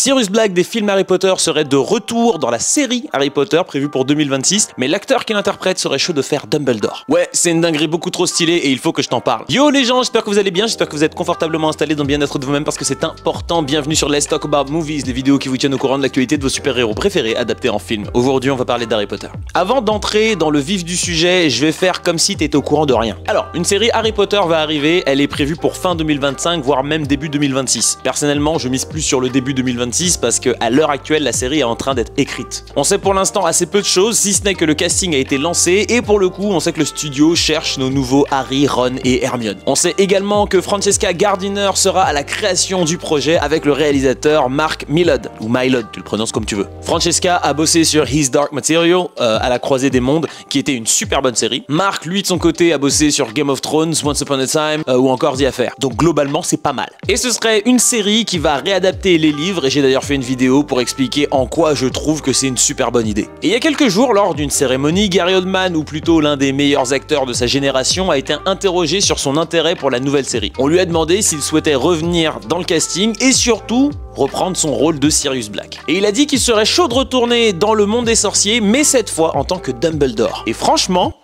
Sirius Black des films Harry Potter serait de retour dans la série Harry Potter prévue pour 2026, mais l'acteur qui l'interprète serait chaud de faire Dumbledore. Ouais, c'est une dinguerie beaucoup trop stylée et il faut que je t'en parle. Yo les gens, j'espère que vous allez bien, j'espère que vous êtes confortablement installés dans le bien-être de vous-même parce que c'est important. Bienvenue sur Let's Talk About Movies, les vidéos qui vous tiennent au courant de l'actualité de vos super-héros préférés adaptés en film. Aujourd'hui, on va parler d'Harry Potter. Avant d'entrer dans le vif du sujet, je vais faire comme si t'étais au courant de rien. Alors, une série Harry Potter va arriver, elle est prévue pour fin 2025, voire même début 2026. Personnellement, je mise plus sur le début 2026 parce que à l'heure actuelle, la série est en train d'être écrite. On sait pour l'instant assez peu de choses, si ce n'est que le casting a été lancé et pour le coup, on sait que le studio cherche nos nouveaux Harry, Ron et Hermione. On sait également que Francesca Gardiner sera à la création du projet avec le réalisateur Mark Mylod, ou Mylod, tu le prononces comme tu veux. Francesca a bossé sur His Dark Material, à la croisée des mondes, qui était une super bonne série. Mark, lui de son côté, a bossé sur Game of Thrones, Once Upon a Time, ou encore The Affair. Donc globalement, c'est pas mal. Et ce serait une série qui va réadapter les livres, et j'ai d'ailleurs fait une vidéo pour expliquer en quoi je trouve que c'est une super bonne idée. Et il y a quelques jours, lors d'une cérémonie, Gary Oldman, ou plutôt l'un des meilleurs acteurs de sa génération, a été interrogé sur son intérêt pour la nouvelle série. On lui a demandé s'il souhaitait revenir dans le casting et surtout reprendre son rôle de Sirius Black. Et il a dit qu'il serait chaud de retourner dans le monde des sorciers, mais cette fois en tant que Dumbledore. Et franchement,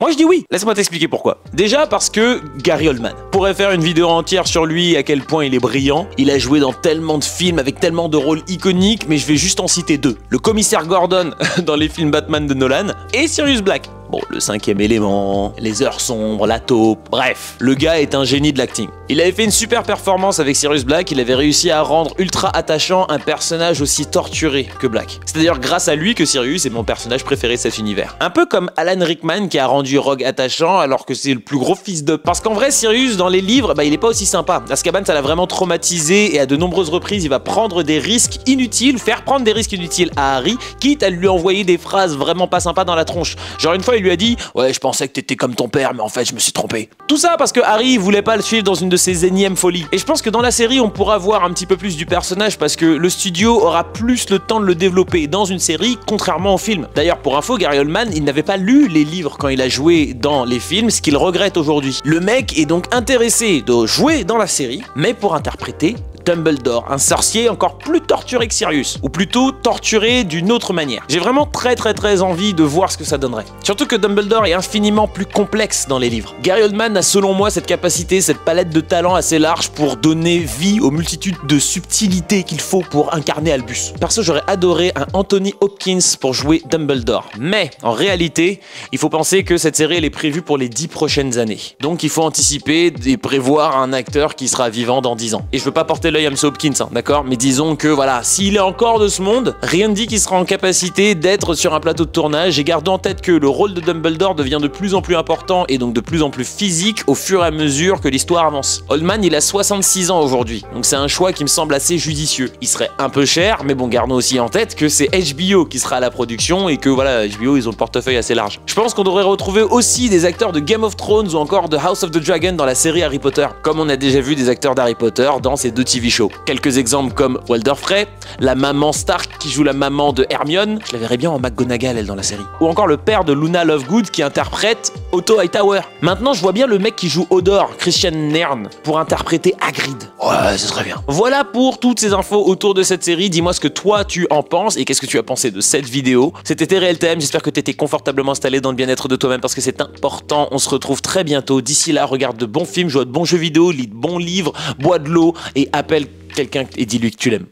moi je dis oui. Laisse-moi t'expliquer pourquoi. Déjà parce que Gary Oldman pourrait faire une vidéo entière sur lui, à quel point il est brillant. Il a joué dans tellement de films avec tellement de rôles iconiques, mais je vais juste en citer deux. Le commissaire Gordon dans les films Batman de Nolan et Sirius Black. Bon, le cinquième élément, les heures sombres, la taupe, bref, le gars est un génie de l'acting. Il avait fait une super performance avec Sirius Black, il avait réussi à rendre ultra attachant un personnage aussi torturé que Black. C'est d'ailleurs grâce à lui que Sirius est mon personnage préféré de cet univers. Un peu comme Alan Rickman qui a rendu Rogue attachant alors que c'est le plus gros fils de... Parce qu'en vrai, Sirius, dans les livres, il est pas aussi sympa. Azkaban, ça l'a vraiment traumatisé et à de nombreuses reprises, il va prendre des risques inutiles, faire prendre des risques inutiles à Harry, quitte à lui envoyer des phrases vraiment pas sympas dans la tronche. Genre une fois, il lui a dit « Ouais, je pensais que t'étais comme ton père, mais en fait, je me suis trompé. » Tout ça parce que Harry voulait pas le suivre dans une de ses énièmes folies. Et je pense que dans la série, on pourra voir un petit peu plus du personnage parce que le studio aura plus le temps de le développer dans une série, contrairement au film. D'ailleurs, pour info, Gary Oldman, il n'avait pas lu les livres quand il a joué dans les films, ce qu'il regrette aujourd'hui. Le mec est donc intéressé de jouer dans la série, mais pour interpréter Dumbledore, un sorcier encore plus torturé que Sirius, ou plutôt torturé d'une autre manière. J'ai vraiment très envie de voir ce que ça donnerait. Surtout que Dumbledore est infiniment plus complexe dans les livres. Gary Oldman a selon moi cette capacité, cette palette de talents assez large pour donner vie aux multitudes de subtilités qu'il faut pour incarner Albus. Perso, j'aurais adoré un Anthony Hopkins pour jouer Dumbledore. Mais en réalité, il faut penser que cette série elle est prévue pour les 10 prochaines années. Donc il faut anticiper et prévoir un acteur qui sera vivant dans 10 ans. Et je veux pas porter l'œil à M. Hopkins, hein, d'accord? Mais disons que voilà, s'il est encore de ce monde, rien ne dit qu'il sera en capacité d'être sur un plateau de tournage et gardons en tête que le rôle de Dumbledore devient de plus en plus important et donc de plus en plus physique au fur et à mesure que l'histoire avance. Oldman, il a 66 ans aujourd'hui, donc c'est un choix qui me semble assez judicieux. Il serait un peu cher, mais bon, gardons aussi en tête que c'est HBO qui sera à la production et que voilà, HBO, ils ont le portefeuille assez large. Je pense qu'on devrait retrouver aussi des acteurs de Game of Thrones ou encore de House of the Dragon dans la série Harry Potter, comme on a déjà vu des acteurs d'Harry Potter dans ces deux TV shows. Quelques exemples comme Walder Frey, la maman Stark qui joue la maman de Hermione, je la verrais bien en McGonagall elle dans la série. Ou encore le père de Luna Lovegood qui interprète Otto Hightower. Maintenant je vois bien le mec qui joue Hodor, Christian Nairn, pour interpréter Hagrid. Ouais, ce serait bien. Voilà pour toutes ces infos autour de cette série, dis-moi ce que toi tu en penses et qu'est-ce que tu as pensé de cette vidéo. C'était TRL TM, j'espère que tu étais confortablement installé dans le bien-être de toi-même parce que c'est important, on se retrouve très bientôt. D'ici là, regarde de bons films, joue à de bons jeux vidéo, lis de bons livres, bois de l'eau et appelle quelqu'un et dis-lui que tu l'aimes.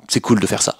C'est cool de faire ça.